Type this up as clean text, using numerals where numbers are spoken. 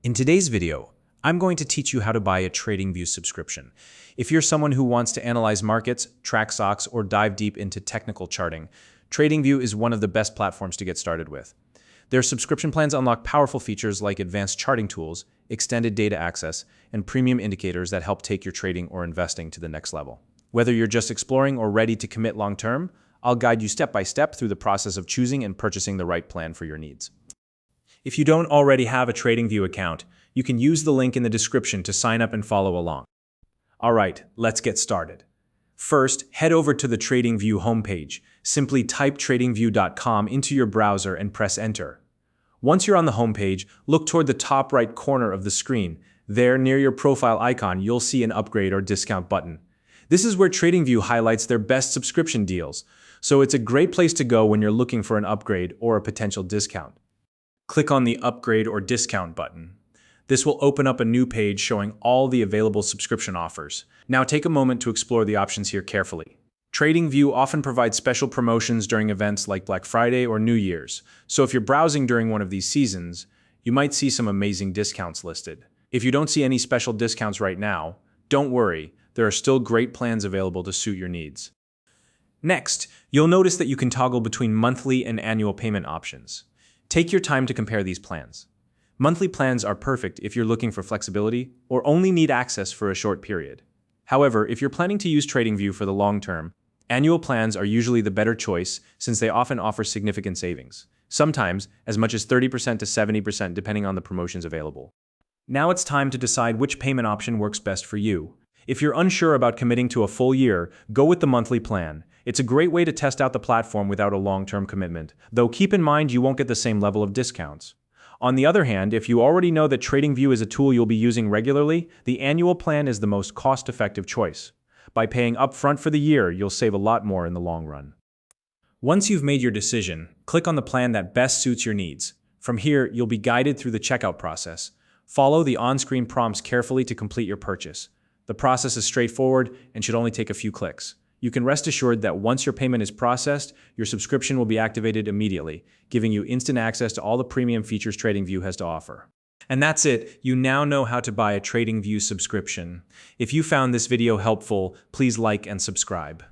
In today's video, I'm going to teach you how to buy a Tradingview subscription. If you're someone who wants to analyze markets, track stocks, or dive deep into technical charting, Tradingview is one of the best platforms to get started with. Their subscription plans unlock powerful features like advanced charting tools, extended data access, and premium indicators that help take your trading or investing to the next level. Whether you're just exploring or ready to commit long-term, I'll guide you step by step through the process of choosing and purchasing the right plan for your needs. If you don't already have a Tradingview account, you can use the link in the description to sign up and follow along. All right, let's get started. First, head over to the Tradingview homepage. Simply type tradingview.com into your browser and press enter. Once you're on the homepage, look toward the top right corner of the screen. There, near your profile icon, you'll see an upgrade or discount button. This is where Tradingview highlights their best subscription deals, so it's a great place to go when you're looking for an upgrade or a potential discount. Click on the Upgrade or Discount button. This will open up a new page showing all the available subscription offers. Now take a moment to explore the options here carefully. Tradingview often provides special promotions during events like Black Friday or New Year's, so if you're browsing during one of these seasons, you might see some amazing discounts listed. If you don't see any special discounts right now, don't worry, there are still great plans available to suit your needs. Next, you'll notice that you can toggle between monthly and annual payment options. Take your time to compare these plans. Monthly plans are perfect if you're looking for flexibility or only need access for a short period. However, if you're planning to use Tradingview for the long term, annual plans are usually the better choice since they often offer significant savings, sometimes as much as 30% to 70% depending on the promotions available. Now it's time to decide which payment option works best for you. If you're unsure about committing to a full year, go with the monthly plan. It's a great way to test out the platform without a long-term commitment, though keep in mind you won't get the same level of discounts. On the other hand, if you already know that Tradingview is a tool you'll be using regularly, the annual plan is the most cost-effective choice. By paying upfront for the year, you'll save a lot more in the long run. Once you've made your decision, click on the plan that best suits your needs. From here, you'll be guided through the checkout process. Follow the on-screen prompts carefully to complete your purchase. The process is straightforward and should only take a few clicks. You can rest assured that once your payment is processed, your subscription will be activated immediately, giving you instant access to all the premium features Tradingview has to offer. And that's it. You now know how to buy a Tradingview subscription. If you found this video helpful, please like and subscribe.